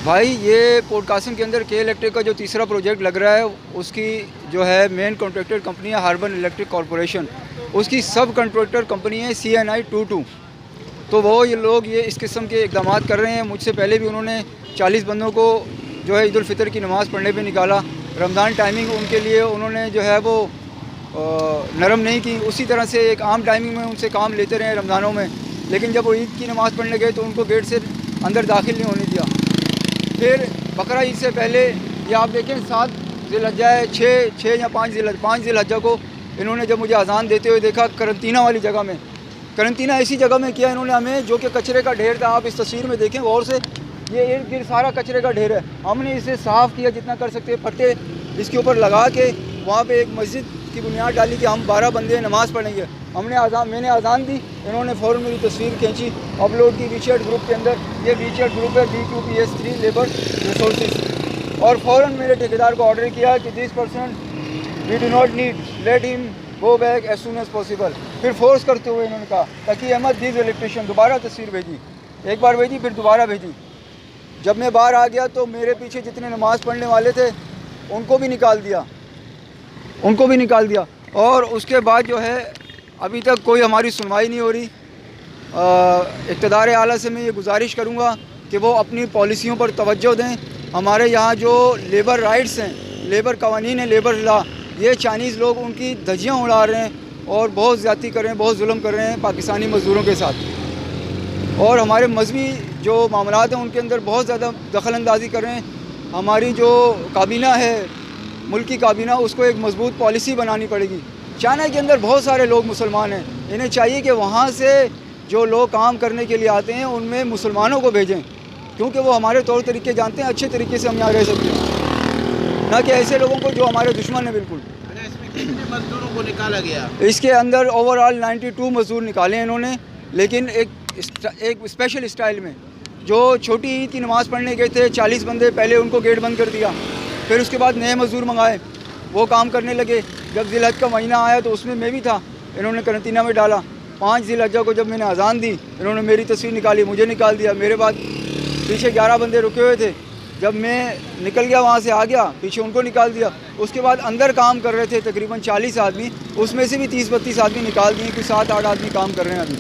بھائی یہ پورٹ قاسم کے اندر کے الیکٹرک کا جو تیسرا پروجیکٹ لگ رہا ہے اس کی جو ہے مین کنٹریکٹر کمپنی ہے ہاربن الیکٹرک کارپوریشن، اس کی سب کنٹریکٹر کمپنی ہے CNI-22۔ تو وہ یہ لوگ اس قسم کے اقدامات کر رہے ہیں۔ مجھ سے پہلے بھی انہوں نے 40 بندوں کو جو ہے عید الفطر کی نماز پڑھنے پہ نکالا۔ رمضان ٹائمنگ ان کے لیے انہوں نے جو ہے وہ نرم نہیں کی، اسی طرح سے ایک عام ٹائمنگ میں ان سے کام لیتے رہے رمضانوں میں، لیکن جب وہ عید کی نماز پڑھنے گئے تو ان کو گیٹ سے اندر داخل نہیں ہونے دیا۔ پھر بقرہ عید سے پہلے یہ آپ دیکھیں 7 ذی الحجہ ہے، 6 یا 5 ذی الحجہ کو انہوں نے جب مجھے اذان دیتے ہوئے دیکھا کرنٹینہ والی جگہ میں، کرنٹینہ ایسی جگہ میں کیا انہوں نے ہمیں، جو کہ کچرے کا ڈھیر تھا۔ آپ اس تصویر میں دیکھیں غور سے، یہ ارد گرد سارا کچرے کا ڈھیر ہے۔ ہم نے اسے صاف کیا جتنا کر سکتے، پٹے اس کے اوپر لگا کے وہاں پہ ایک مسجد کی بنیاد ڈالی کہ ہم 12 بندے نماز پڑھیں گے۔ میں نے اذان دی، انہوں نے فوراً میری تصویر کھینچی، اپلوڈ کی وی چیٹ گروپ کے اندر۔ یہ وی چیٹ گروپ ہے BQPS3 لیبر ریسورسز، اور فوراً میرے ٹھیکیدار کو آرڈر کیا کہ this person we do not need, let ہم go back as soon as possible. پھر فورس کرتے ہوئے انہوں نے کہا تقی احمد دیز الیکٹریشین، دوبارہ تصویر بھیجی، ایک بار بھیجی پھر دوبارہ بھیجی۔ جب میں باہر آ گیا تو میرے پیچھے جتنے نماز پڑھنے والے تھے ان کو بھی نکال دیا، اور اس کے بعد جو ہے ابھی تک کوئی ہماری سنوائی نہیں ہو رہی۔ اقتدار اعلیٰ سے میں یہ گزارش کروں گا کہ وہ اپنی پالیسیوں پر توجہ دیں۔ ہمارے یہاں جو لیبر رائٹس ہیں، لیبر قوانین ہیں، لیبر لا، یہ چائنیز لوگ ان کی دھجیاں اڑا رہے ہیں اور بہت زیادتی کر رہے ہیں، بہت ظلم کر رہے ہیں پاکستانی مزدوروں کے ساتھ، اور ہمارے مذہبی جو معاملات ہیں ان کے اندر بہت زیادہ دخل اندازی کر رہے ہیں۔ ہماری جو کابینہ ہے، ملکی کابینہ، اس کو ایک مضبوط پالیسی بنانی پڑے گی۔ چائنا کے اندر بہت سارے لوگ مسلمان ہیں، انہیں چاہیے کہ وہاں سے جو لوگ کام کرنے کے لیے آتے ہیں ان میں مسلمانوں کو بھیجیں، کیونکہ وہ ہمارے طور طریقے جانتے ہیں، اچھے طریقے سے ہم یہاں رہ سکتے ہیں، نہ کہ ایسے لوگوں کو جو ہمارے دشمن ہیں بالکل۔ اس میں کتنے مزدوروں کو نکالا گیا؟ اس کے اندر اوور آل 92 مزدور نکالے ہیں انہوں نے، لیکن ایک اسپیشل اسٹائل میں۔ جو چھوٹی عید کی نماز پڑھنے گئے تھے 40 بندے، پہلے ان کو گیٹ بند کر دیا، پھر اس کے بعد نئے مزدور منگائے، وہ کام کرنے لگے۔ جب ذی الحجہ کا مہینہ آیا تو اس میں بھی تھا، انہوں نے کرنٹینہ میں ڈالا۔ 5 ذی الحجہ کو جب میں نے اذان دی، انہوں نے میری تصویر نکالی، مجھے نکال دیا۔ میرے بعد پیچھے 11 بندے رکے ہوئے تھے، جب میں نکل گیا وہاں سے آ گیا، پیچھے ان کو نکال دیا۔ اس کے بعد اندر کام کر رہے تھے تقریباً 40 آدمی، اس میں سے بھی 30-32 آدمی نکال دیے، کوئی 7-8 آدمی کام کر رہے ہیں ابھی۔